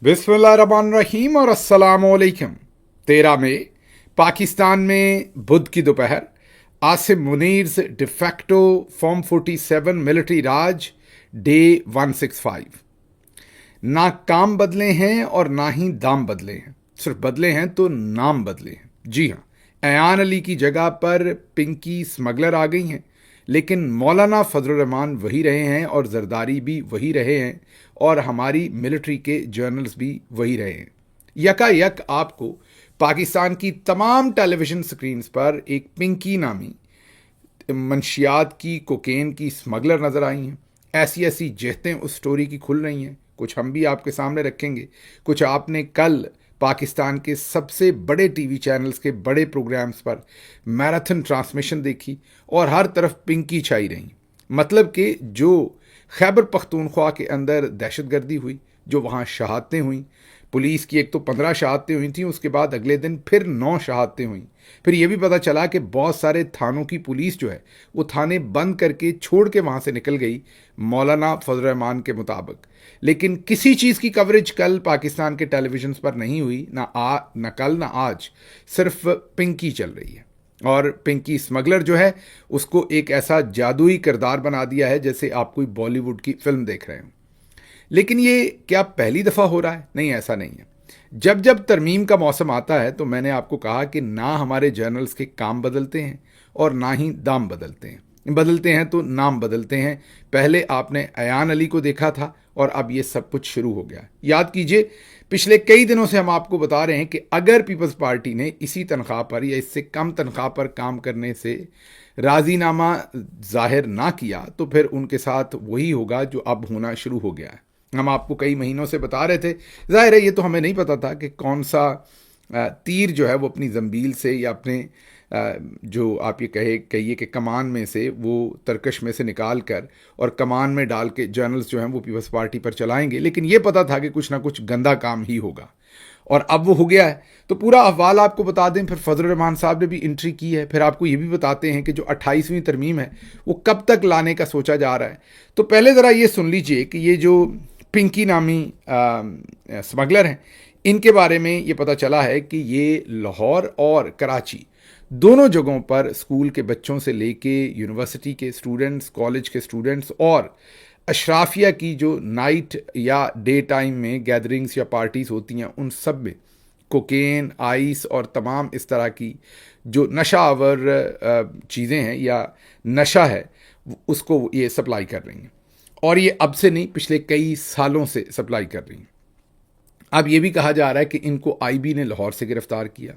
बिस्मिल्लाहिर्रहमानिर्रहीम और अस्सलामुअलैकुम। 13 मई पाकिस्तान में बुध की दोपहर आसिम मुनीर्स डिफैक्टो फॉर्म 47 मिलिट्री राज डे 165। ना काम बदले हैं और ना ही दाम बदले हैं, सिर्फ बदले हैं तो नाम बदले हैं। जी हाँ, अयान अली की जगह पर पिंकी स्मगलर आ गई हैं, लेकिन मौलाना फजलुर रहमान वही रहे हैं और जरदारी भी वही रहे हैं और हमारी मिलिट्री के जर्नल्स भी वही रहे हैं। यकायक आपको पाकिस्तान की तमाम टेलीविजन स्क्रीन्स पर एक पिंकी नामी मंशियात की, कोकेन की स्मगलर नजर आई हैं। ऐसी ऐसी जेहतें उस स्टोरी की खुल रही हैं, कुछ हम भी आपके सामने रखेंगे, कुछ आपने कल पाकिस्तान के सबसे बड़े टीवी चैनल्स के बड़े प्रोग्राम्स पर मैराथन ट्रांसमिशन देखी और हर तरफ पिंकी छाई रही। मतलब कि जो खैबर पख्तूनख्वा के अंदर दहशतगर्दी हुई, जो वहाँ शहादतें हुई, पुलिस की एक तो 15 शहादतें हुई थी, उसके बाद अगले दिन फिर 9 शहादतें हुई। फिर यह भी पता चला कि बहुत सारे थानों की पुलिस जो है वो थाने बंद करके छोड़ के वहाँ से निकल गई मौलाना फजल रहमान के मुताबिक। लेकिन किसी चीज़ की कवरेज कल पाकिस्तान के टेलीविजन पर नहीं हुई, ना कल ना आज, सिर्फ पिंकी चल रही है। और पिंकी स्मगलर जो है उसको एक ऐसा जादुई किरदार बना दिया है जैसे आप कोई बॉलीवुड की फिल्म देख रहे हो। लेकिन ये क्या पहली दफ़ा हो रहा है? नहीं, ऐसा नहीं है। जब जब तरमीम का मौसम आता है तो मैंने आपको कहा कि ना हमारे जर्नल्स के काम बदलते हैं और ना ही दाम बदलते हैं। बदलते हैं तो नाम बदलते हैं। पहले आपने अयान अली को देखा था और अब ये सब कुछ शुरू हो गया। याद कीजिए, पिछले कई दिनों से हम आपको बता रहे हैं कि अगर पीपल्स पार्टी ने इसी तनख्वाह पर या इससे कम तनख्वाह पर काम करने से राजीनामा जाहिर ना किया तो फिर उनके साथ वही होगा जो अब होना शुरू हो गया है। हम आपको कई महीनों से बता रहे थे। जाहिर है ये तो हमें नहीं पता था कि कौन सा तीर जो है वो अपनी जंबील से या अपने जो आप ये कहिए कि कमान में से वो तरकश में से निकाल कर और कमान में डाल के जर्नल्स जो हैं वो पीपल्स पार्टी पर चलाएंगे। लेकिन ये पता था कि कुछ ना कुछ गंदा काम ही होगा और अब वो हो गया है। तो पूरा अहवाल आपको बता दें। फिर फजल रहमान साहब ने भी एंट्री की है। फिर आपको ये भी बताते हैं कि जो 28वीं तरमीम है वो कब तक लाने का सोचा जा रहा है। तो पहले ज़रा ये सुन लीजिए कि ये जो पिंकी नामी स्मगलर हैं, इनके बारे में ये पता चला है कि ये लाहौर और कराची दोनों जगहों पर स्कूल के बच्चों से लेके यूनिवर्सिटी के स्टूडेंट्स, कॉलेज के स्टूडेंट्स और अशराफिया की जो नाइट या डे टाइम में गैदरिंग्स या पार्टीज़ होती हैं उन सब में कोकेन, आइस और तमाम इस तरह की जो नशा आवर चीज़ें हैं या नशा है उसको ये सप्लाई कर रही हैं। और ये अब से नहीं, पिछले कई सालों से सप्लाई कर रही हैं। अब ये भी कहा जा रहा है कि इनको आईबी ने लाहौर से गिरफ्तार किया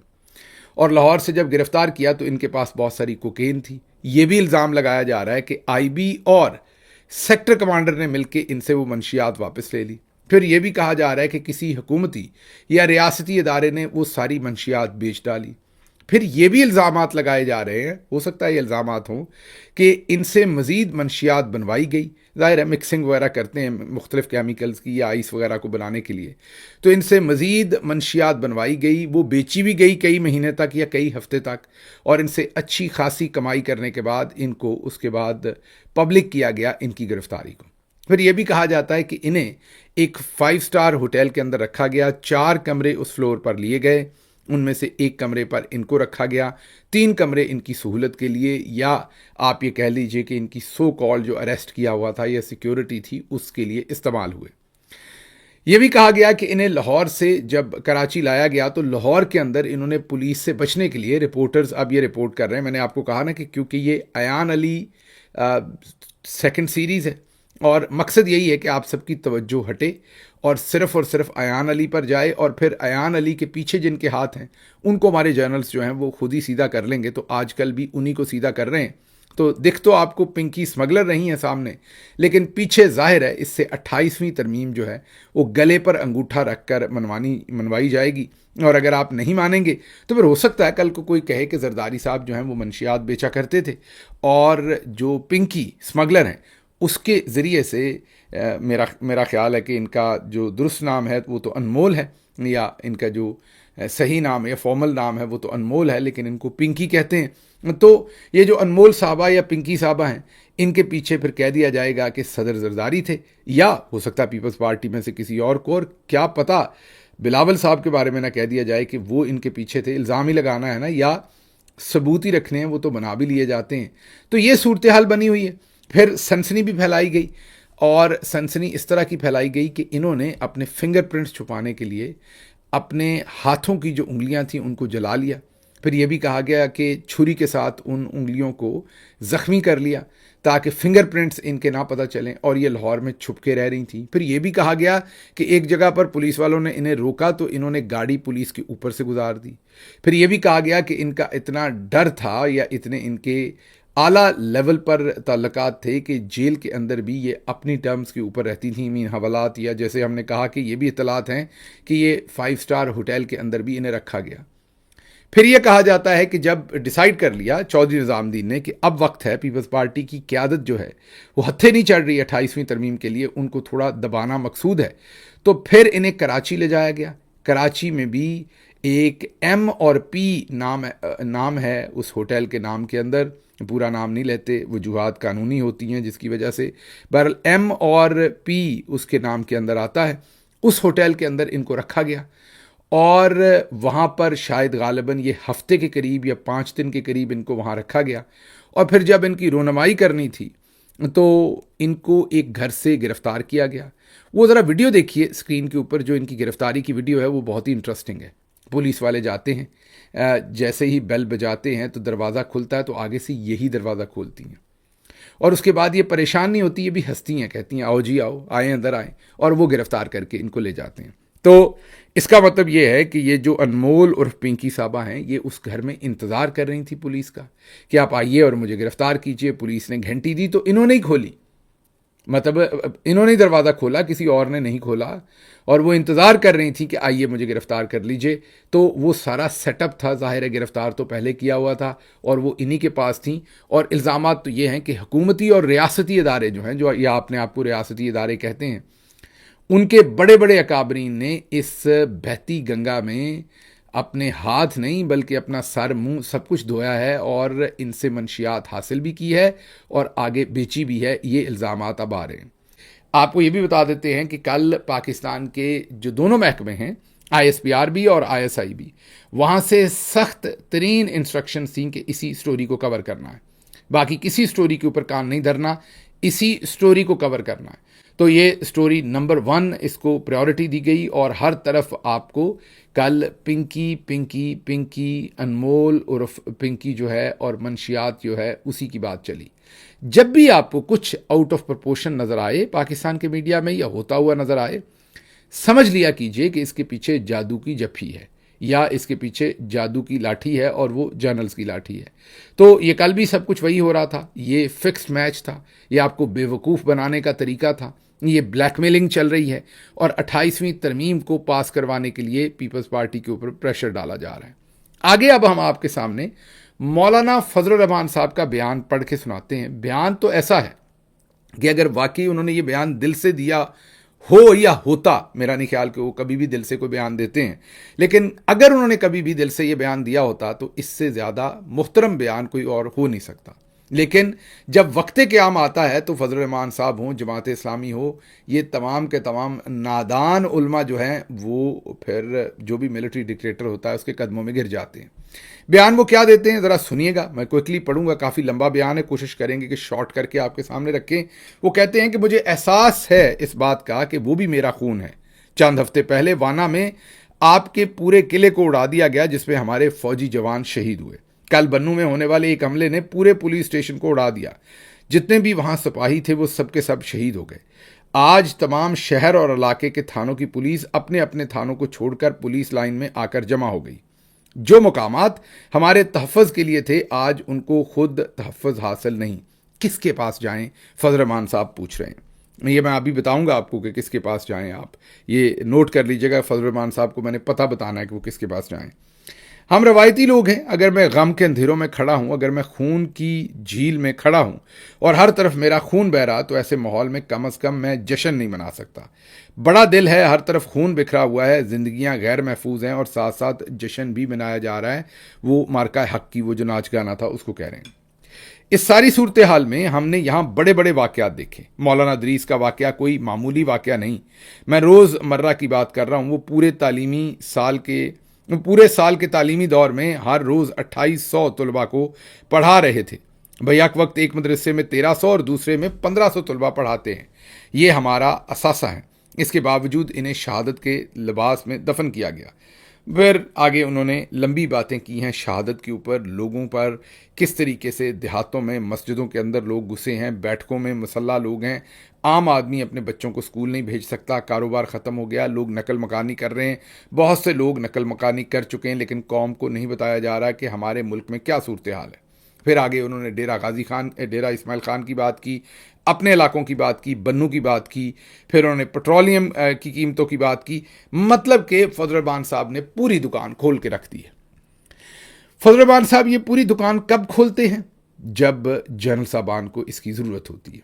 और लाहौर से जब गिरफ्तार किया तो इनके पास बहुत सारी कोकेन थी। ये भी इल्ज़ाम लगाया जा रहा है कि आईबी और सेक्टर कमांडर ने मिलकर इनसे वो मंशियात वापस ले ली। फिर यह भी कहा जा रहा है कि किसी हुकूमती या रियासती इदारे ने वो सारी मंशियात बेच डाली। फिर ये भी इल्ज़ामात लगाए जा रहे हैं, हो सकता है ये इल्ज़ामात हों कि इनसे मज़ीद मंशियात बनवाई गई। ज़ाहिर है मिक्सिंग वगैरह करते हैं मुख्तलिफ़ केमिकल्स की या आइस वगैरह को बनाने के लिए, तो इनसे मज़ीद मंशियात बनवाई गई, वो बेची भी गई कई महीने तक या कई हफ्ते तक, और इनसे अच्छी खासी कमाई करने के बाद इनको उसके बाद पब्लिक किया गया इनकी गिरफ्तारी को। फिर यह भी कहा जाता है कि इन्हें एक 5 स्टार होटल के अंदर रखा गया, 4 कमरे उस फ्लोर पर लिए गए, उनमें से 1 कमरे पर इनको रखा गया, 3 कमरे इनकी सहूलत के लिए या आप ये कह लीजिए कि इनकी सो कॉल जो अरेस्ट किया हुआ था या सिक्योरिटी थी उसके लिए इस्तेमाल हुए। यह भी कहा गया कि इन्हें लाहौर से जब कराची लाया गया तो लाहौर के अंदर इन्होंने पुलिस से बचने के लिए, रिपोर्टर्स अब ये रिपोर्ट कर रहे हैं, मैंने आपको कहा ना कि क्योंकि ये अयान अली सेकंड सीरीज़ है और मकसद यही है कि आप सबकी तवज्जो हटे और सिर्फ अयान अली पर जाए और फिर अयान अली के पीछे जिनके हाथ हैं उनको हमारे जर्नल्स जो हैं वो खुद ही सीधा कर लेंगे। तो आजकल भी उन्हीं को सीधा कर रहे हैं। तो दिख तो आपको पिंकी स्मगलर रही हैं सामने, लेकिन पीछे जाहिर है इससे 28वीं तरमीम जो है वो गले पर अंगूठा रख कर मनवाई जाएगी। और अगर आप नहीं मानेंगे तो फिर हो सकता है कल को कोई कहे कि जरदारी साहब जो हैं वो मंशियात बेचा करते थे और जो पिंकी स्मगलर हैं उसके ज़रिए से मेरा ख्याल है कि इनका जो दुरुस्त नाम है वो तो अनमोल है, या इनका जो सही नाम या फॉर्मल नाम है वो तो अनमोल है, लेकिन इनको पिंकी कहते हैं। तो ये जो अनमोल साहबा या पिंकी साहबा हैं, इनके पीछे फिर कह दिया जाएगा कि सदर जरदारी थे, या हो सकता है पीपल्स पार्टी में से किसी और को, और क्या पता बिलावल साहब के बारे में ना कह दिया जाए कि वो इनके पीछे थे। इल्ज़ाम ही लगाना है ना, या सबूत ही रखने हैं, वो तो बना भी लिए जाते हैं। तो ये सूरत हाल बनी हुई है। फिर सनसनी भी फैलाई गई, और सनसनी इस तरह की फैलाई गई कि इन्होंने अपने फिंगरप्रिंट्स छुपाने के लिए अपने हाथों की जो उंगलियां थीं उनको जला लिया। फिर यह भी कहा गया कि छुरी के साथ उन उंगलियों को ज़ख्मी कर लिया ताकि फिंगरप्रिंट्स इनके ना पता चलें, और ये लाहौर में छुप के रह रही थी। फिर यह भी कहा गया कि एक जगह पर पुलिस वालों ने इन्हें रोका तो इन्होंने गाड़ी पुलिस के ऊपर से गुजार दी। फिर यह भी कहा गया कि इनका इतना डर था, या इतने इनके आला लेवल पर ताल्लुकात थे, कि जेल के अंदर भी ये अपनी टर्म्स के ऊपर रहती थी, मीन हवालात, या जैसे हमने कहा कि ये भी इतलात हैं कि ये 5 स्टार होटल के अंदर भी इन्हें रखा गया। फिर यह कहा जाता है कि जब डिसाइड कर लिया चौधरी निज़ामुद्दीन ने कि अब वक्त है, पीपल्स पार्टी की क़यादत जो है वो हत्थे नहीं चढ़ रही 28वीं तरमीम के लिए, उनको थोड़ा दबाना मकसूद है, तो फिर इन्हें कराची ले जाया गया। कराची में भी एक M और P नाम है उस होटल के नाम के अंदर, पूरा नाम नहीं लेते, वजूहात कानूनी होती हैं जिसकी वजह से, बहरहाल M और P उसके नाम के अंदर आता है। उस होटल के अंदर इनको रखा गया, और वहाँ पर शायद गालिबन ये हफ्ते के करीब या 5 दिन के करीब इनको वहाँ रखा गया। और फिर जब इनकी रोनमाई करनी थी तो इनको एक घर से गिरफ़्तार किया गया। वो ज़रा वीडियो देखिए स्क्रीन के ऊपर, जो इनकी गिरफ़्तारी की वीडियो है वो बहुत ही इंटरेस्टिंग है। पुलिस वाले जाते हैं, जैसे ही बेल बजाते हैं तो दरवाज़ा खुलता है, तो आगे से यही दरवाज़ा खोलती हैं, और उसके बाद ये परेशान नहीं होती, ये भी हंसती हैं, कहती हैं आओ जी आओ, आए अंदर आए, और वो गिरफ़्तार करके इनको ले जाते हैं। तो इसका मतलब ये है कि ये जो अनमोल उर्फ पिंकी साहबा हैं, ये उस घर में इंतज़ार कर रही थी पुलिस का कि आप आइए और मुझे गिरफ़्तार कीजिए। पुलिस ने घंटी दी तो इन्होंने ही खोली, मतलब इन्होंने दरवाज़ा खोला, किसी और ने नहीं खोला, और वो इंतज़ार कर रही थी कि आइए मुझे गिरफ़्तार कर लीजिए। तो वो सारा सेटअप था, ज़ाहिर है गिरफ़्तार तो पहले किया हुआ था, और वो इन्हीं के पास थी। और इल्ज़ामात तो ये हैं कि हुकूमती और रियासती इदारे जो हैं, जो या अपने आप को रियासती इदारे कहते हैं, उनके बड़े बड़े अकाबरीन ने इस बहती गंगा में अपने हाथ नहीं बल्कि अपना सर मुंह सब कुछ धोया है, और इनसे मंशियात हासिल भी की है और आगे बेची भी है। ये इल्ज़ामात अब आ रहे हैं। आपको ये भी बता देते हैं कि कल पाकिस्तान के जो दोनों महकमे हैं, ISPRB और ISIB, वहाँ से सख्त तरीन इंस्ट्रक्शन थी कि इसी स्टोरी को कवर करना है, बाकी किसी स्टोरी के ऊपर कान नहीं धरना, इसी स्टोरी को कवर करना है। तो ये स्टोरी नंबर 1, इसको प्रायोरिटी दी गई, और हर तरफ आपको कल पिंकी पिंकी पिंकी, अनमोल उर्फ पिंकी जो है, और मंशियात जो है, उसी की बात चली। जब भी आपको कुछ आउट ऑफ प्रपोर्शन नज़र आए पाकिस्तान के मीडिया में या होता हुआ नज़र आए, समझ लिया कीजिए कि इसके पीछे जादू की जफ्फी है, या इसके पीछे जादू की लाठी है, और वो जर्नल्स की लाठी है। तो ये कल भी सब कुछ वही हो रहा था, ये फिक्स्ड मैच था, ये आपको बेवकूफ़ बनाने का तरीका था, ये ब्लैकमेलिंग चल रही है, और 28वीं तरमीम को पास करवाने के लिए पीपल्स पार्टी के ऊपर प्रेशर डाला जा रहा है। आगे अब हम आपके सामने मौलाना फजल रहमान साहब का बयान पढ़ के सुनाते हैं। बयान तो ऐसा है कि अगर वाकई उन्होंने ये बयान दिल से दिया हो या होता, मेरा नहीं ख्याल कि वो कभी भी दिल से कोई बयान देते हैं, लेकिन अगर उन्होंने कभी भी दिल से ये बयान दिया होता तो इससे ज़्यादा मुहतरम बयान कोई और हो नहीं सकता। लेकिन जब वक्त क़याम आता है तो फजल रहमान साहब हों, जमात इस्लामी हो, ये तमाम के तमाम नादान उल्मा जो हैं वो फिर जो भी मिलिट्री डिक्टेटर होता है उसके कदमों में गिर जाते हैं। बयान वो क्या देते हैं ज़रा सुनिएगा, मैं क्विकली पढ़ूंगा, काफ़ी लंबा बयान है, कोशिश करेंगे कि शॉर्ट करके आपके सामने रखें। वो कहते हैं कि मुझे एहसास है इस बात का कि वो भी मेरा खून है। चंद हफ्ते पहले वाना में आपके पूरे किले को उड़ा दिया गया जिसमें हमारे फौजी जवान शहीद हुए। कल बन्नू में होने वाले एक हमले ने पूरे पुलिस स्टेशन को उड़ा दिया, जितने भी वहां सिपाही थे वो सबके सब शहीद हो गए। आज तमाम शहर और इलाके के थानों की पुलिस अपने अपने थानों को छोड़कर पुलिस लाइन में आकर जमा हो गई। जो मुकामात हमारे तहफ़्फ़ुज़ के लिए थे आज उनको खुद तहफ़्फ़ुज़ हासिल नहीं, किसके पास जाएं? फजल रहमान साहब पूछ रहे हैं। ये मैं अभी बताऊंगा आपको कि किसके पास जाएं। आप ये नोट कर लीजिएगा, फजल रहमान साहब को मैंने पता बताना है कि वो किसके पास जाएं। हम रवायती लोग हैं। अगर मैं गम के अंधेरों में खड़ा हूं, अगर मैं खून की झील में खड़ा हूं और हर तरफ मेरा खून बह रहा, तो ऐसे माहौल में कम से कम मैं जश्न नहीं मना सकता। बड़ा दिल है, हर तरफ खून बिखरा हुआ है, जिंदगियां गैर महफूज हैं और साथ साथ जश्न भी मनाया जा रहा है। वो मार्का हक की वो जो नाच गाना था उसको कह रहे हैं। इस सारी सूरत हाल में हमने यहाँ बड़े बड़े वाकयात देखे। मौलाना इदरीस का वाकया कोई मामूली वाकया नहीं। मैं रोज़मर्रा की बात कर रहा हूँ। वो पूरे साल के तालीमी दौर में हर रोज़ 2800 तलबा को पढ़ा रहे थे। बैक वक्त एक मदरसे में 1300 और दूसरे में 1500 तलबा पढ़ाते हैं। ये हमारा असासा है। इसके बावजूद इन्हें शहादत के लिबास में दफन किया गया। फिर आगे उन्होंने लंबी बातें की हैं शहादत के ऊपर, लोगों पर किस तरीके से देहातों में मस्जिदों के अंदर लोग घुसे हैं, बैठकों में मुसल्ला लोग हैं, आम आदमी अपने बच्चों को स्कूल नहीं भेज सकता, कारोबार ख़त्म हो गया, लोग नकल मकानी कर रहे हैं। बहुत से लोग नकल मकानी कर चुके हैं, लेकिन कौम को नहीं बताया जा रहा कि हमारे मुल्क में क्या सूरत हाल है। फिर आगे उन्होंने डेरा इस्माइल खान की बात की, अपने इलाकों की बात की, बन्नू की बात की, फिर उन्होंने पेट्रोलियम की कीमतों की बात की। मतलब कि फजल रहमान साहब ने पूरी दुकान खोल के रख दी है। फजल रहमान साहब ये पूरी दुकान कब खोलते हैं? जब जनरल साहबान को इसकी ज़रूरत होती है।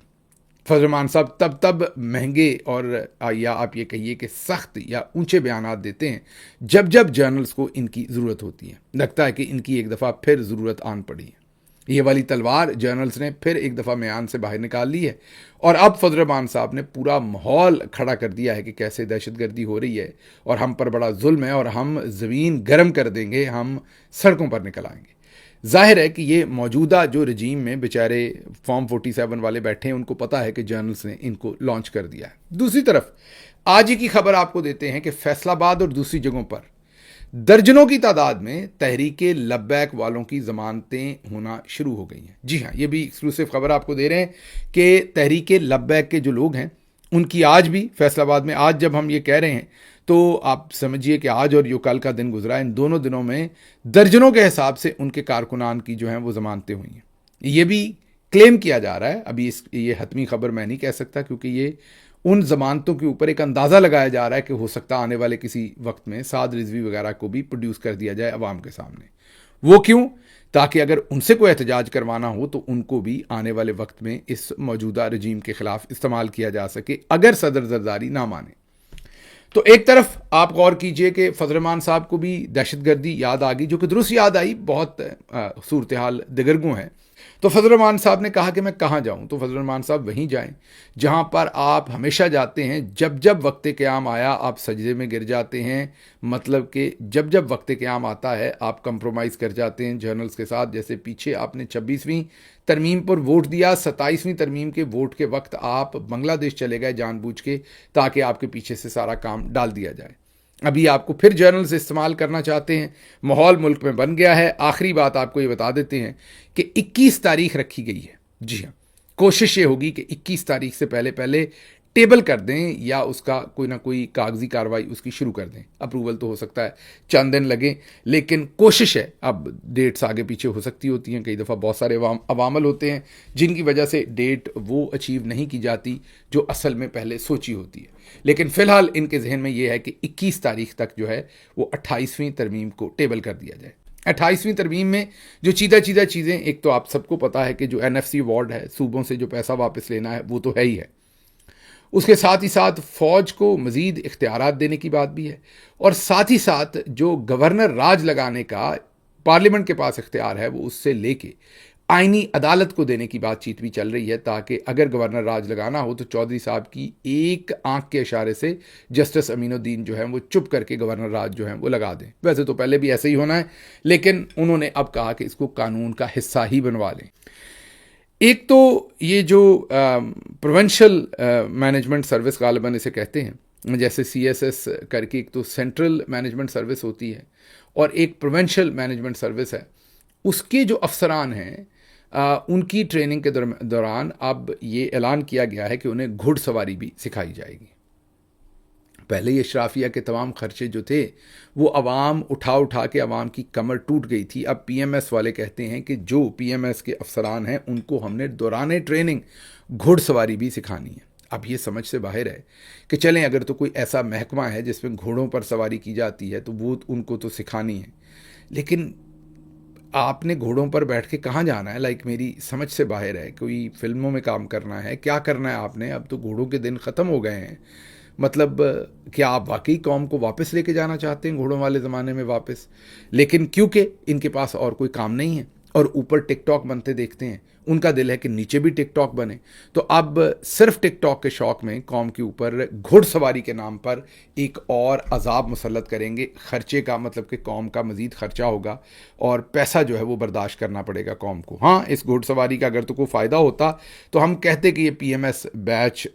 फजल रहमान साहब तब महंगे और या आप ये कहिए कि सख्त या ऊंचे बयानात देते हैं जब जब जर्नल्स को इनकी ज़रूरत होती है। लगता है कि इनकी एक दफ़ा फिर ज़रूरत आन पड़ी है। ये वाली तलवार जर्नल्स ने फिर एक दफ़ा म्यान से बाहर निकाल ली है और अब फजल रहमान साहब ने पूरा माहौल खड़ा कर दिया है कि कैसे दहशतगर्दी हो रही है और हम पर बड़ा जुल्म है और हम ज़मीन गर्म कर देंगे, हम सड़कों पर निकल आएंगे। जाहिर है कि ये मौजूदा जो रजीम में बेचारे फॉर्म 47 वाले बैठे हैं, उनको पता है कि जर्नल्स ने इनको लॉन्च कर दिया है। दूसरी तरफ आज ही की खबर आपको देते हैं कि फैसलाबाद और दूसरी जगहों पर दर्जनों की तादाद में तहरीके लब्बैक वालों की जमानतें होना शुरू हो गई हैं। जी हाँ, ये भी एक्सक्लूसिव खबर आपको दे रहे हैं कि तहरीके लब्बैक के जो लोग हैं उनकी आज भी फैसलाबाद में, आज जब हम ये कह रहे हैं तो आप समझिए कि आज और यो कल का दिन गुजरा, इन दोनों दिनों में दर्जनों के हिसाब से उनके कारकुनान की जो हैं वो जमानतें हुई हैं। ये भी क्लेम किया जा रहा है। अभी ये हतमी खबर मैं नहीं कह सकता, क्योंकि ये उन जमानतों के ऊपर एक अंदाज़ा लगाया जा रहा है कि हो सकता आने वाले किसी वक्त में साद रिजवी वगैरह को भी प्रोड्यूस कर दिया जाए अवाम के सामने। वो क्यों? ताकि अगर उनसे कोई एहतजाज करवाना हो तो उनको भी आने वाले वक्त में इस मौजूदा रजीम के खिलाफ इस्तेमाल किया जा सके, अगर सदर जरदारी ना माने। तो एक तरफ आप गौर कीजिए कि फजल रहमान साहब को भी दहशतगर्दी याद आ गई, जो कि दुरुस्त याद आई। बहुत सूरत हाल दिगरगों है। तो फजल रहमान साहब ने कहा कि मैं कहाँ जाऊँ? तो फजल रहमान साहब वहीं जाएं जहाँ पर आप हमेशा जाते हैं। जब जब वक्त क़याम आया आप सजदे में गिर जाते हैं। मतलब कि जब जब वक्त क़याम आता है आप कंप्रोमाइज़ कर जाते हैं जर्नल्स के साथ। जैसे पीछे आपने 26वीं तरमीम पर वोट दिया, 27वीं तरमीम के वोट के वक्त आप बांग्लादेश चले गए जानबूझ के, ताकि आपके पीछे से सारा काम डाल दिया जाए। अभी आपको फिर जर्नल्स इस्तेमाल करना चाहते हैं। माहौल मुल्क में बन गया है। आखिरी बात आपको ये बता देते हैं कि 21 तारीख रखी गई है। जी हाँ, कोशिश ये होगी कि 21 तारीख से पहले पहले टेबल कर दें या उसका कोई ना कोई कागजी कार्रवाई उसकी शुरू कर दें। अप्रूवल तो हो सकता है चंद दिन लगे, लेकिन कोशिश है। अब डेट्स आगे पीछे हो सकती होती हैं, कई दफ़ा बहुत सारे अवामल होते हैं जिनकी वजह से डेट वो अचीव नहीं की जाती जो असल में पहले सोची होती है। लेकिन फ़िलहाल इनके जहन में ये है कि 21 तारीख तक जो है वो 28वीं तरमीम को टेबल कर दिया जाए। 28वीं तरमीम में जो चीज़ें, एक तो आप सबको पता है कि जो NFC अवार्ड है, सूबों से जो पैसा वापस लेना है, वो तो है ही है। उसके साथ ही साथ फ़ौज को मज़ीद इख्तियारात देने की बात भी है, और साथ ही साथ जो गवर्नर राज लगाने का पार्लियामेंट के पास इख्तियार है वो उससे लेके आइनी अदालत को देने की बातचीत भी चल रही है, ताकि अगर गवर्नर राज लगाना हो तो चौधरी साहब की एक आंख के इशारे से जस्टिस अमीनुद्दीन जो है वो चुप करके गवर्नर राज जो है वो लगा दें। वैसे तो पहले भी ऐसे ही होना है, लेकिन उन्होंने अब कहा कि इसको कानून का हिस्सा ही बनवा लें। एक तो ये जो प्रोविंशियल मैनेजमेंट सर्विस गालिबन इसे कहते हैं, जैसे CSS करके एक तो सेंट्रल मैनेजमेंट सर्विस होती है और एक प्रोविंशियल मैनेजमेंट सर्विस है। उसके जो अफसरान हैं उनकी ट्रेनिंग के दौरान अब ये ऐलान किया गया है कि उन्हें घुड़सवारी भी सिखाई जाएगी। पहले ये शराफिया के तमाम खर्चे जो थे वो अवाम उठा के अवाम की कमर टूट गई थी। अब PMS वाले कहते हैं कि जो PMS के अफसरान हैं उनको हमने दौरान ट्रेनिंग घुड़सवारी भी सिखानी है। अब ये समझ से बाहर है कि चलें, अगर तो कोई ऐसा महकमा है जिसमें घोड़ों पर सवारी की जाती है तो वो उनको तो सिखानी है, लेकिन आपने घोड़ों पर बैठ के कहाँ जाना है? लाइक मेरी समझ से बाहर है। कोई फिल्मों में काम करना है, क्या करना है आपने? अब तो घोड़ों के दिन ख़त्म हो गए हैं। मतलब क्या आप वाकई कौम को वापस लेके जाना चाहते हैं घोड़ों वाले ज़माने में वापस? लेकिन क्योंकि इनके पास और कोई काम नहीं है और ऊपर टिकटॉक बनते देखते हैं, उनका दिल है कि नीचे भी टिकटॉक बने। तो अब सिर्फ टिकटॉक के शौक में कौम के ऊपर घुड़सवारी के नाम पर एक और अजाब मुसल्लत करेंगे। खर्चे का मतलब कि कौम का मज़ीद खर्चा होगा और पैसा जो है वो बर्दाश्त करना पड़ेगा कौम को। हाँ, इस घुड़सवारी का अगर तो कोई फ़ायदा होता तो हम कहते कि ये PMS बैच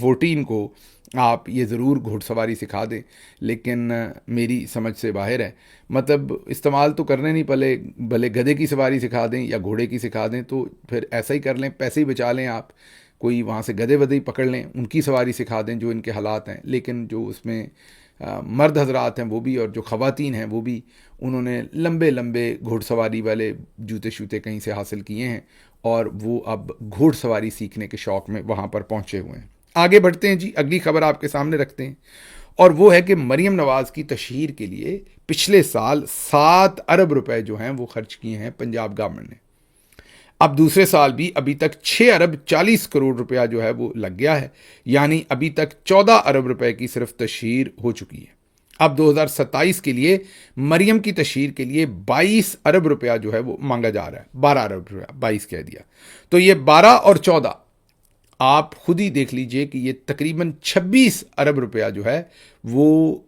14 को आप ये ज़रूर घुड़सवारी सिखा दें, लेकिन मेरी समझ से बाहर है। मतलब इस्तेमाल तो करने नहीं, भले भले गधे की सवारी सिखा दें या घोड़े की सिखा दें, तो फिर ऐसा ही कर लें, पैसे ही बचा लें। आप कोई वहाँ से गधे वधे ही पकड़ लें, उनकी सवारी सिखा दें जो इनके हालात हैं। लेकिन जो उसमें मर्द हजरात हैं वो भी और जो ख़वातीन हैं वो भी, उन्होंने लंबे लंबे घुड़सवारी वाले जूते शूते कहीं से हासिल किए हैं और वो अब घुड़सवारी सीखने के शौक़ में वहाँ पर पहुँचे हुए हैं। आगे बढ़ते हैं जी, अगली खबर आपके सामने रखते हैं और वो है कि मरीम नवाज़ की तशहीर के लिए पिछले साल 7 अरब रुपए जो हैं वो खर्च किए हैं पंजाब गवर्नमेंट ने। अब दूसरे साल भी अभी तक 6 अरब 40 करोड़ रुपया जो है वो लग गया है, यानी अभी तक 14 अरब रुपए की सिर्फ तशहीर हो चुकी है। अब 2027 के लिए मरियम की तशहीर के लिए 22 अरब रुपया जो है वो मांगा जा रहा है। 12 अरब रुपया, 22 कह दिया, तो ये 12 और 14 आप खुद ही देख लीजिए कि ये तकरीबन 26 अरब रुपया जो है वो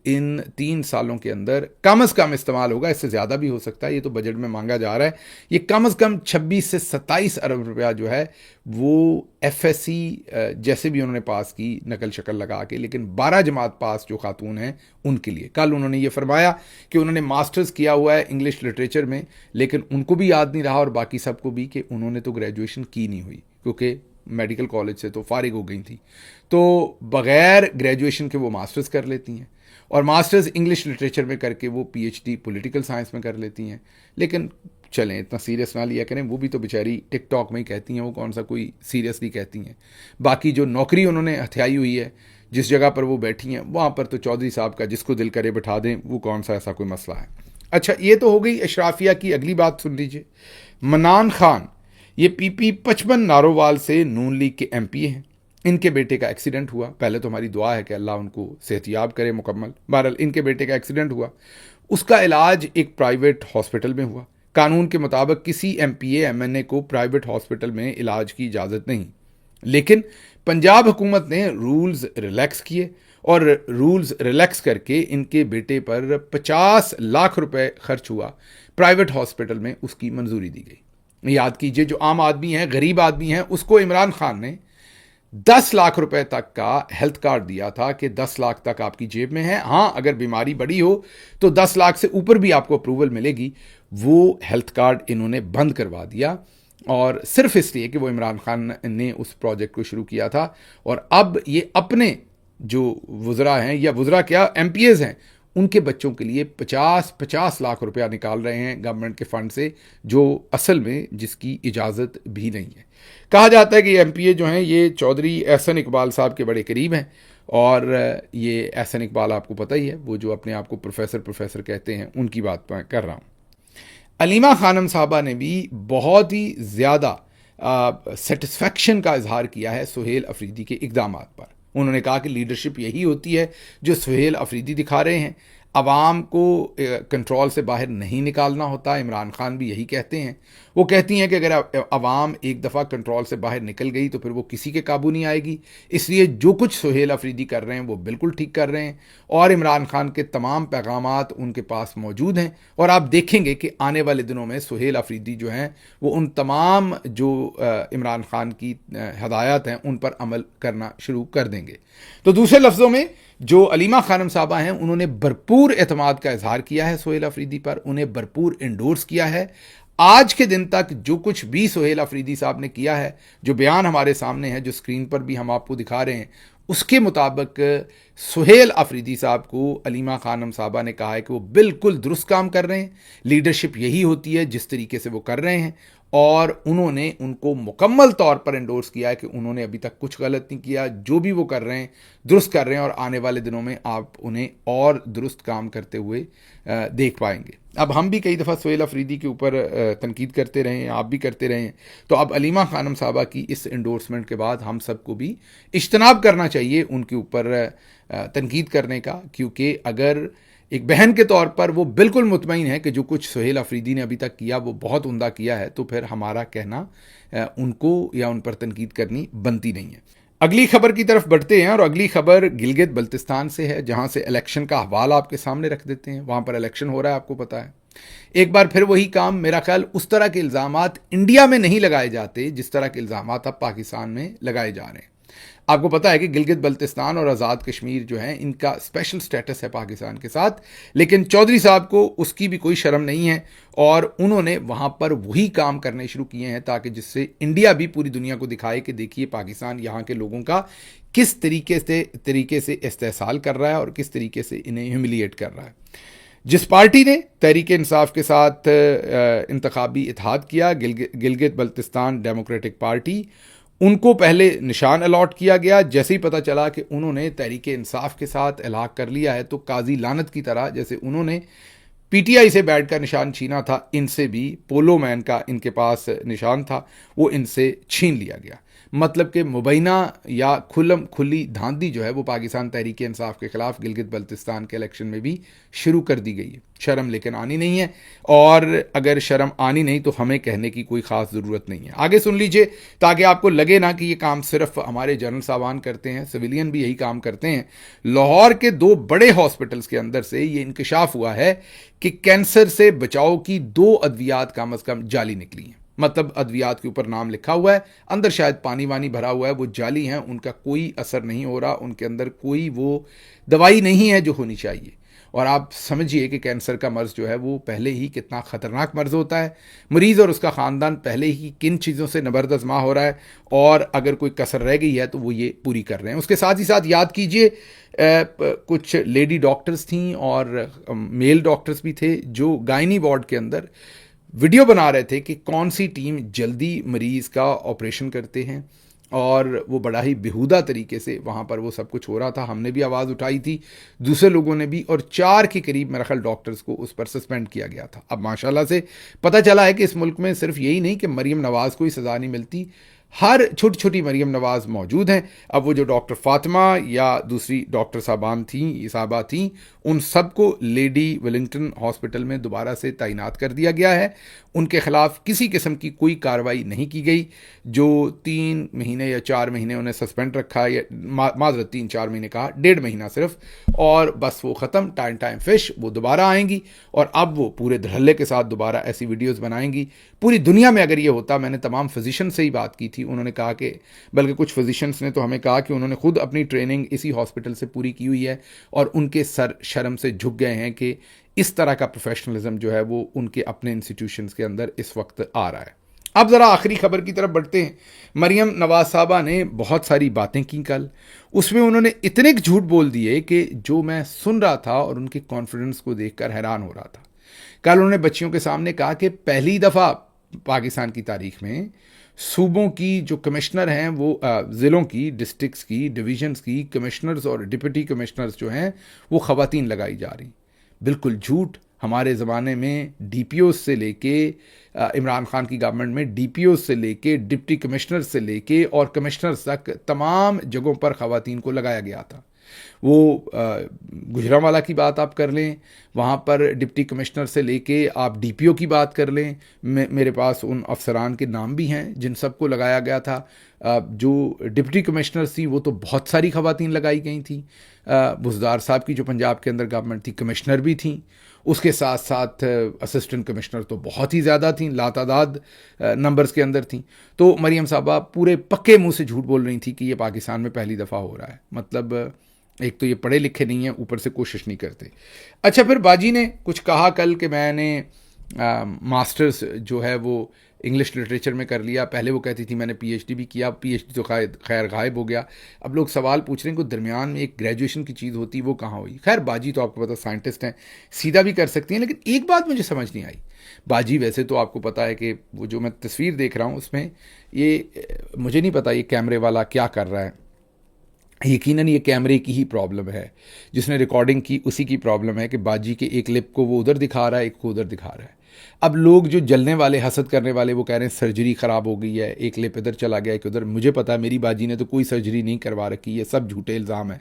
इन 3 सालों के अंदर कम से कम इस्तेमाल होगा। इससे ज़्यादा भी हो सकता है, ये तो बजट में मांगा जा रहा है। ये कम से कम 26 से 27 अरब रुपया जो है वो FSC जैसे भी उन्होंने पास की नकल शक्ल लगा के, लेकिन 12 जमात पास जो खातून हैं उनके लिए। कल उन्होंने ये फरमाया कि उन्होंने मास्टर्स किया हुआ है इंग्लिश लिटरेचर में, लेकिन उनको भी याद नहीं रहा और बाकी सबको भी कि उन्होंने तो ग्रेजुएशन की नहीं हुई, क्योंकि मेडिकल कॉलेज से तो फारिग हो गई थी। तो बग़ैर ग्रेजुएशन के वो मास्टर्स कर लेती हैं और मास्टर्स इंग्लिश लिटरेचर में करके वो PhD पॉलिटिकल साइंस में कर लेती हैं। लेकिन चलें, इतना सीरियस ना लिया करें, वो भी तो बेचारी टिकटॉक में ही कहती हैं, वो कौन सा कोई सीरियसली कहती हैं। बाकी जो नौकरी उन्होंने हथियाई हुई है, जिस जगह पर वो बैठी हैं, वहाँ पर तो चौधरी साहब का जिसको दिल करे बैठा दें, वो कौन सा ऐसा कोई मसला है। अच्छा, ये तो हो गई अशराफिया की। अगली बात सुन लीजिए। मनान खान, ये PP 55 नारोवाल से नून लीग के MP हैं। इनके बेटे का एक्सीडेंट हुआ। पहले तो हमारी दुआ है कि अल्लाह उनको सेहतियाब करे मुकम्मल। बहरहाल इनके बेटे का एक्सीडेंट हुआ, उसका इलाज एक प्राइवेट हॉस्पिटल में हुआ। कानून के मुताबिक किसी MPA MNA को प्राइवेट हॉस्पिटल में इलाज की इजाज़त नहीं, लेकिन पंजाब हुकूमत ने रूल्स रिलैक्स किए और रूल्स रिलैक्स करके इनके बेटे पर 50 लाख रुपए खर्च हुआ। प्राइवेट हॉस्पिटल में उसकी मंजूरी दी गई। याद कीजिए, जो आम आदमी है, गरीब आदमी है, उसको इमरान खान ने 10 लाख रुपए तक का हेल्थ कार्ड दिया था कि 10 लाख तक आपकी जेब में है। हाँ, अगर बीमारी बड़ी हो तो 10 लाख से ऊपर भी आपको अप्रूवल मिलेगी। वो हेल्थ कार्ड इन्होंने बंद करवा दिया और सिर्फ इसलिए कि वो इमरान खान ने उस प्रोजेक्ट को शुरू किया था। और अब ये अपने जो वुज़रा हैं, या वुज़रा क्या MPAs हैं, उनके बच्चों के लिए 50 लाख रुपया निकाल रहे हैं गवर्नमेंट के फंड से, जो असल में जिसकी इजाज़त भी नहीं है। कहा जाता है कि ये MPA जो हैं ये चौधरी एहसन इकबाल साहब के बड़े करीब हैं और ये एहसन इकबाल आपको पता ही है, वो जो अपने आप को प्रोफेसर कहते हैं, उनकी बात मैं कर रहा हूँ। अलीमा खानम साहबा ने भी बहुत ही ज़्यादा सेटिस्फेक्शन का इजहार किया है सुहेल अफरीदी के इक़दामात पर। उन्होंने कहा कि लीडरशिप यही होती है जो सुहेल अफरीदी दिखा रहे हैं। अवाम को कंट्रोल से बाहर नहीं निकालना होता। इमरान खान भी यही कहते हैं। वो कहती हैं कि अगर अवाम एक दफ़ा कंट्रोल से बाहर निकल गई तो फिर वो किसी के काबू नहीं आएगी। इसलिए जो कुछ सुहेल अफरीदी कर रहे हैं वो बिल्कुल ठीक कर रहे हैं और इमरान खान के तमाम पैगामात उनके पास मौजूद हैं। और आप देखेंगे कि आने वाले दिनों में सुहेल अफरीदी जो हैं वो उन तमाम जो इमरान खान की हदायत हैं उन पर अमल करना शुरू कर देंगे। तो दूसरे लफ्ज़ों में, जो अलीमा खानम साहबा हैं उन्होंने भरपूर एतमाद का इजहार किया है सुहेल अफरीदी पर, उन्हें भरपूर इंडोर्स किया है। आज के दिन तक जो कुछ भी सुहेल अफरीदी साहब ने किया है, जो बयान हमारे सामने है, जो स्क्रीन पर भी हम आपको दिखा रहे हैं, उसके मुताबिक सुहेल अफरीदी साहब को अलीमा खानम साहबा ने कहा है कि वो बिल्कुल दुरुस्त काम कर रहे हैं। लीडरशिप यही होती है जिस तरीके से वो कर रहे हैं और उन्होंने उनको मुकम्मल तौर पर एंडोर्स किया है कि उन्होंने अभी तक कुछ गलत नहीं किया, जो भी वो कर रहे हैं दुरुस्त कर रहे हैं और आने वाले दिनों में आप उन्हें और दुरुस्त काम करते हुए देख पाएंगे। अब हम भी कई दफ़ा सुहेल अफरीदी के ऊपर तनकीद करते रहे हैं, आप भी करते रहे हैं, तो अब अलीमा खानम साहबा की इस एंडोर्समेंट के बाद हम सबको भी इज्तनाब करना चाहिए उनके ऊपर तनकीद करने का, क्योंकि अगर एक बहन के तौर पर वो बिल्कुल मुतमईन है कि जो कुछ सुहेल अफरीदी ने अभी तक किया वो बहुत उम्दा किया है, तो फिर हमारा कहना उनको या उन पर तनकीद करनी बनती नहीं है। अगली खबर की तरफ बढ़ते हैं और अगली खबर गिलगित बल्तिस्तान से है, जहां से इलेक्शन का अहवाल आपके सामने रख देते हैं। वहां पर इलेक्शन हो रहा है, आपको पता है। एक बार फिर वही काम, मेरा ख्याल उस तरह के इल्ज़ामात इंडिया में नहीं लगाए जाते जिस तरह के इल्ज़ामात अब पाकिस्तान में लगाए जा रहे हैं। आपको पता है कि गिलगित बल्तिस्तान और आज़ाद कश्मीर जो है इनका स्पेशल स्टेटस है पाकिस्तान के साथ, लेकिन चौधरी साहब को उसकी भी कोई शर्म नहीं है और उन्होंने वहाँ पर वही काम करने शुरू किए हैं ताकि जिससे इंडिया भी पूरी दुनिया को दिखाए कि देखिए पाकिस्तान यहाँ के लोगों का किस तरीके से इस्तेहसाल कर रहा है और किस तरीके से इन्हें ह्यूमिलिएट कर रहा है। जिस पार्टी ने तहरीक इंसाफ के साथ इंतखाबी इत्तेहाद किया, गिलगित बल्तिस्तान डेमोक्रेटिक पार्टी, उनको पहले निशान अलॉट किया गया। जैसे ही पता चला कि उन्होंने तहरीक इंसाफ के साथ इलाक कर लिया है तो काजी लानत की तरह जैसे उन्होंने पीटीआई से बैठ का निशान छीना था, इनसे भी पोलो मैन का इनके पास निशान था, वो इनसे छीन लिया गया। मतलब कि मुबैना या खुल्लम खुली धांधली जो है वो पाकिस्तान तहरीक इंसाफ के खिलाफ गिलगित बल्तिस्तान के इलेक्शन में भी शुरू कर दी गई है। शर्म लेकिन आनी नहीं है, और अगर शर्म आनी नहीं तो हमें कहने की कोई ख़ास ज़रूरत नहीं है। आगे सुन लीजिए ताकि आपको लगे ना कि ये काम सिर्फ हमारे जनरल साहबान करते हैं, सिविलियन भी यही काम करते हैं। लाहौर के 2 बड़े हॉस्पिटल्स के अंदर से ये इंकशाफ हुआ है कि कैंसर से बचाव की 2 अद्वियात कम अज़ कम जाली निकली हैं। मतलब अद्वियात के ऊपर नाम लिखा हुआ है, अंदर शायद पानी वानी भरा हुआ है, वो जाली हैं, उनका कोई असर नहीं हो रहा, उनके अंदर कोई वो दवाई नहीं है जो होनी चाहिए। और आप समझिए कि कैंसर का मर्ज़ जो है वो पहले ही कितना ख़तरनाक मर्ज़ होता है, मरीज़ और उसका ख़ानदान पहले ही किन चीज़ों से नबरदज़मा हो रहा है, और अगर कोई कसर रह गई है तो वो ये पूरी कर रहे हैं। उसके साथ ही साथ याद कीजिए कुछ लेडी डॉक्टर्स थीं और मेल डॉक्टर्स भी थे जो गायनी वार्ड के अंदर वीडियो बना रहे थे कि कौन सी टीम जल्दी मरीज़ का ऑपरेशन करते हैं, और वो बड़ा ही बेहुदा तरीके से वहाँ पर वो सब कुछ हो रहा था। हमने भी आवाज़ उठाई थी, दूसरे लोगों ने भी, और 4 के करीब मेरा ख्याल डॉक्टर्स को उस पर सस्पेंड किया गया था। अब माशाल्लाह से पता चला है कि इस मुल्क में सिर्फ यही नहीं कि मरीम नवाज़ को ही सज़ा नहीं मिलती, हर छोटी छोटी मरीम नवाज़ मौजूद हैं। अब वो जो डॉक्टर फातिमा या दूसरी डॉक्टर साहबा थीं उन सबको लेडी वेलिंगटन हॉस्पिटल में दोबारा से तैनात कर दिया गया है। उनके खिलाफ किसी किस्म की कोई कार्रवाई नहीं की गई। जो 3 महीने या 4 महीने उन्हें सस्पेंड रखा, या माजरत 3-4 महीने कहा, 1.5 महीना सिर्फ, और बस वो ख़त्म, टाइम फिश, वो दोबारा आएंगी और अब वो पूरे धड़ल्ले के साथ दोबारा ऐसी वीडियोस बनाएंगी। पूरी दुनिया में अगर ये होता, मैंने तमाम फिजिशियन से ही बात की थी, उन्होंने कहा कि, बल्कि कुछ फिजिशियंस ने तो हमें कहा कि उन्होंने खुद अपनी ट्रेनिंग इसी हॉस्पिटल से पूरी की हुई है और उनके सर शर्म से झुक गए हैं कि इस तरह का प्रोफेशनलिज्म जो है वो उनके अपने इंस्टीट्यूशंस के अंदर इस वक्त आ रहा है। अब ज़रा आखिरी खबर की तरफ बढ़ते हैं। मरियम नवाज साहबा ने बहुत सारी बातें की कल, उसमें उन्होंने इतने झूठ बोल दिए कि जो मैं सुन रहा था और उनके कॉन्फिडेंस को देखकर हैरान हो रहा था। कल उन्होंने बच्चियों के सामने कहा कि पहली दफ़ा पाकिस्तान की तारीख में सूबों की जो कमिश्नर हैं, वो ज़िलों की, डिस्ट्रिक्ट्स की, डिवीजन्स की कमिश्नर्स और डिप्टी कमिश्नर्स जो हैं वो ख़वातीन लगाई जा रही। बिल्कुल झूठ। हमारे ज़माने में डीपीओ से लेके, इमरान खान की गवर्नमेंट में डीपीओ से लेके, डिप्टी कमिश्नर से लेके और कमिश्नर्स तक तमाम जगहों पर ख़वातीन को लगाया गया था। वो गुजरांवाला की बात आप कर लें, वहाँ पर डिप्टी कमिश्नर से लेके आप डीपीओ की बात कर लें, मेरे पास उन अफसरान के नाम भी हैं जिन सबको लगाया गया था। जो डिप्टी कमिश्नर थी वो तो बहुत सारी ख़वातीन लगाई गई थी। बुज़दार साहब की जो पंजाब के अंदर गवर्नमेंट थी, कमिश्नर भी थी, उसके साथ साथ असिस्टेंट कमिश्नर तो बहुत ही ज़्यादा थी, लातादाद नंबर्स के अंदर थी। तो मरियम साहबा पूरे पक्के मुंह से झूठ बोल रही थी कि ये पाकिस्तान में पहली दफ़ा हो रहा है। मतलब एक तो ये पढ़े लिखे नहीं हैं, ऊपर से कोशिश नहीं करते। अच्छा, फिर बाजी ने कुछ कहा कल कि मैंने मास्टर्स जो है वो इंग्लिश लिटरेचर में कर लिया। पहले वो कहती थी मैंने पीएचडी भी किया, पीएचडी तो खैर गायब हो गया। अब लोग सवाल पूछ रहे हैं कि दरमियान में एक ग्रेजुएशन की चीज़ होती, वो कहाँ हुई। खैर बाजी तो आपको पता साइंटिस्ट हैं, सीधा भी कर सकती हैं। लेकिन एक बात मुझे समझ नहीं आई, बाजी वैसे तो आपको पता है कि वो जो मैं तस्वीर देख रहा हूँ उसमें ये मुझे नहीं पता ये कैमरे वाला क्या कर रहा है। यकीनन ये कैमरे की ही प्रॉब्लम है, जिसने रिकॉर्डिंग की उसी की प्रॉब्लम है कि बाजी के एक लिप को वो उधर दिखा रहा है, एक को उधर दिखा रहा है। अब लोग जो जलने वाले, हसद करने वाले, वो कह रहे हैं सर्जरी ख़राब हो गई है, एक लिप इधर चला गया एक उधर। मुझे पता है मेरी बाजी ने तो कोई सर्जरी नहीं करवा रखी, ये सब झूठे इल्ज़ाम है।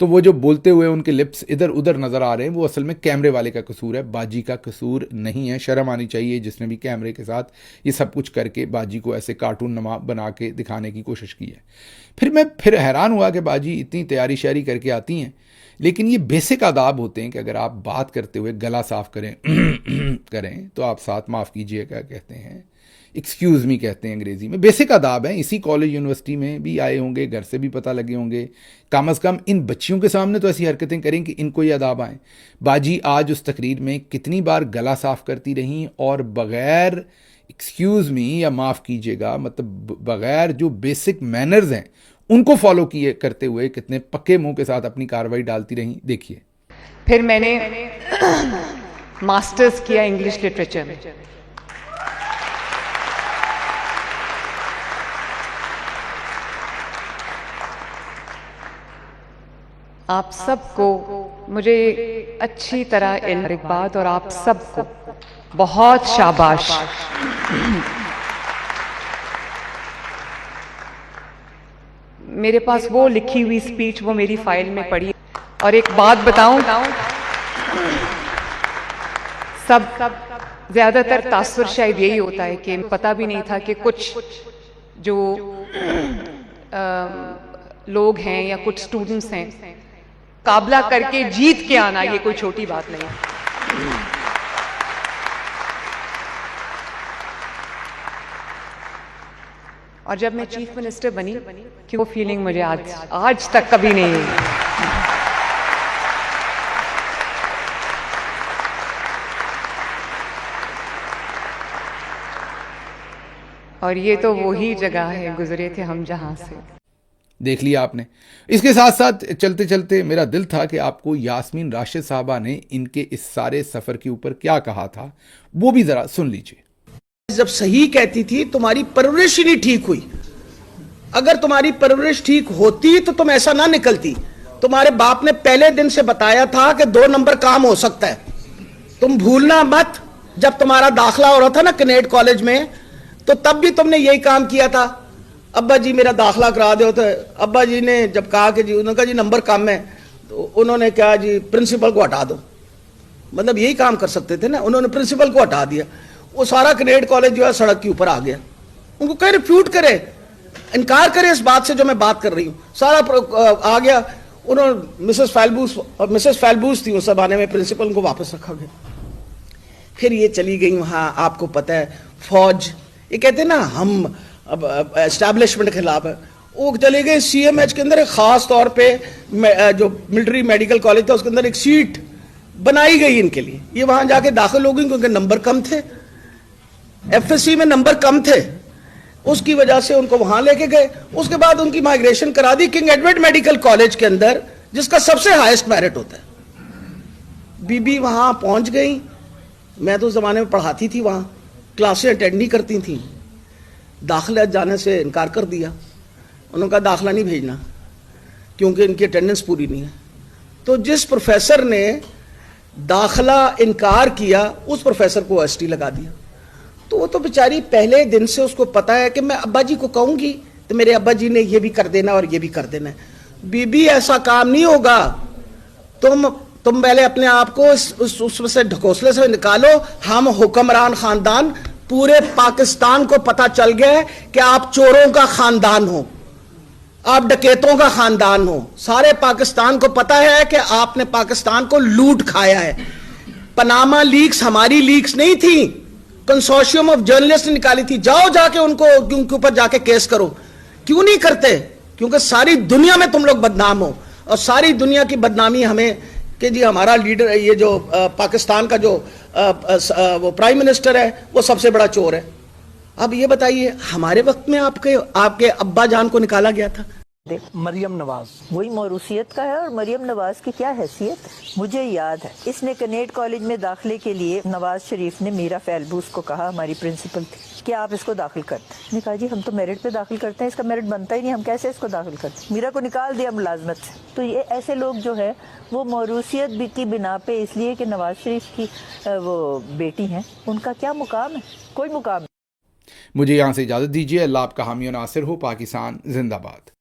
तो वो जो बोलते हुए उनके लिप्स इधर उधर नज़र आ रहे हैं, वो असल में कैमरे वाले का कसूर है, बाजी का कसूर नहीं है। शर्म आनी चाहिए जिसने भी कैमरे के साथ ये सब कुछ करके बाजी को ऐसे कार्टून नमा बना के दिखाने की कोशिश की है। फिर हैरान हुआ कि बाजी इतनी तैयारी शारी करके आती हैं, लेकिन ये बेसिक आदाब होते हैं कि अगर आप बात करते हुए गला साफ करें करें तो आप साथ माफ़ कीजिएगा कहते हैं, एक्सक्यूज़ मी कहते हैं अंग्रेज़ी में। बेसिक आदाब हैं, इसी कॉलेज यूनिवर्सिटी में भी आए होंगे, घर से भी पता लगे होंगे। कम अज़ कम इन बच्चियों के सामने तो ऐसी हरकतें करें कि इनको ये आदाब आएँ। बाजी आज उस तकरीर में कितनी बार गला साफ करती रहीं और बग़ैर एक्सक्यूज़ मी या माफ़ कीजिएगा, मतलब बग़ैर जो बेसिक मैनर्स हैं उनको फॉलो किए करते हुए कितने पक्के मुंह के साथ अपनी कार्रवाई डालती रहीं। देखिए, फिर मैंने मास्टर्स किया इंग्लिश लिटरेचर में। आप सबको मुझे अच्छी तरह इल्म और आप सबको बहुत शाबाश। मेरे पास वो लिखी हुई स्पीच वो मेरी फाइल में पड़ी। और एक बात बताऊं, सब ज्यादातर तासुर शायद यही होता है कि पता भी नहीं था कि कुछ जो लोग हैं या कुछ स्टूडेंट्स हैं, मुकाबला करके जीत के आना ये कोई छोटी बात नहीं है। और जब मैं चीफ मिनिस्टर बनी कि वो फीलिंग मुझे आज तक कभी नहीं हुई। और ये तो वही जगह है, गुजरे थे हम जहां से। देख लिया आपने। इसके साथ साथ चलते चलते मेरा दिल था कि आपको यास्मीन राशिद साहबा ने इनके इस सारे सफर के ऊपर क्या कहा था, वो भी जरा सुन लीजिए। जब सही कहती थी तुम्हारी परवरिश ही नहीं ठीक हुई। अगर तुम्हारी परवरिश ठीक होती तो तुम ऐसा ना निकलती। तुम्हारे बाप ने पहले दिन से बताया था कि 2 नंबर काम हो सकता है। तुम भूलना मत, जब तुम्हारा दाखिला हो रहा था ना कनेड कॉलेज में, तो तब भी तुमने यही काम किया था। अब्बा जी मेरा दाखिला करा दो, तो अब्बा जी ने जब कहा कि जी, उन्होंने कहा जी नंबर कम है, तो उन्होंने कहा जी प्रिंसिपल को हटा दो। मतलब यही काम कर सकते थे ना, उन्होंने प्रिंसिपल को हटा दिया। वो सारा कनेड कॉलेज जो है सड़क के ऊपर आ गया। उनको कहे रिफ्यूट करे, इनकार करे इस बात से जो मैं बात कर रही हूं, सारा आ गया। उन्होंने मिसेस फैलबूस थी उस जमाने में, प्रिंसिपल को वापस रखा गया। फिर ये चली गई वहां, आपको पता है फौज, ये कहते हैं ना हम अब एस्टैब्लिशमेंट के खिलाफ है, वो चले गए CMH के अंदर। खास तौर पे जो मिलिट्री मेडिकल कॉलेज था उसके अंदर एक सीट बनाई गई इनके लिए। ये वहां जाके दाखिल हो गई क्योंकि नंबर कम थे, FSC में नंबर कम थे, उसकी वजह से उनको वहां लेके गए। उसके बाद उनकी माइग्रेशन करा दी किंग एडवर्ड मेडिकल कॉलेज के अंदर, जिसका सबसे हाईएस्ट मेरिट होता है। बीबी वहां पहुंच गई। मैं तो उस जमाने में पढ़ाती थी, वहां क्लासें अटेंड नहीं करती थी। दाखिला जाने से इनकार कर दिया। उन्होंने कहा दाखिला नहीं भेजना क्योंकि इनकी अटेंडेंस पूरी नहीं है। तो जिस प्रोफेसर ने दाखिला इनकार किया उस प्रोफेसर को ST लगा दिया। तो वो तो बेचारी पहले दिन से उसको पता है कि मैं अब्बा जी को कहूंगी तो मेरे अब्बा जी ने ये भी कर देना और ये भी कर देना। बीबी ऐसा काम नहीं होगा। तुम पहले अपने आप को उसमें से ढकोसले से निकालो। हम हुक्मरान खानदान, पूरे पाकिस्तान को पता चल गया है कि आप चोरों का खानदान हो, आप डकैतों का खानदान हो। सारे पाकिस्तान को पता है कि आपने पाकिस्तान को लूट खाया है। पनामा लीक्स हमारी लीक्स नहीं थी, कंसोर्शियम ऑफ जर्नलिस्ट ने निकाली थी। जाओ जाके उनके ऊपर जाके केस करो। क्यों नहीं करते? क्योंकि सारी दुनिया में तुम लोग बदनाम हो, और सारी दुनिया की बदनामी हमें कि जी हमारा लीडर, ये जो पाकिस्तान का जो वो प्राइम मिनिस्टर है, वो सबसे बड़ा चोर है। अब ये बताइए, हमारे वक्त में आपके अब्बा जान को निकाला गया था। मरियम नवाज वही मौरूसियत का है। और मरियम नवाज की क्या हैसियत, मुझे याद है इसने कनेट कॉलेज में दाखिले के लिए नवाज शरीफ ने मीरा फैलबूस को कहा, हमारी प्रिंसिपल थी, कि आप इसको दाखिल करते हैं। ने कहा जी हम तो मेरिट पे दाखिल करते हैं, इसका मेरिट बनता ही नहीं, हम कैसे इसको दाखिल करते हैं। मीरा को निकाल दिया मुलाजमत से। तो ये ऐसे लोग जो है वो मौरूसियत की बिना पे, इसलिए कि नवाज शरीफ की वो बेटी हैं, उनका क्या मुकाम है, कोई मुकाम नहीं। मुझे यहाँ से इजाज़त दीजिए। अल्लाह आपका हामी और नासिर हो। पाकिस्तान जिंदाबाद।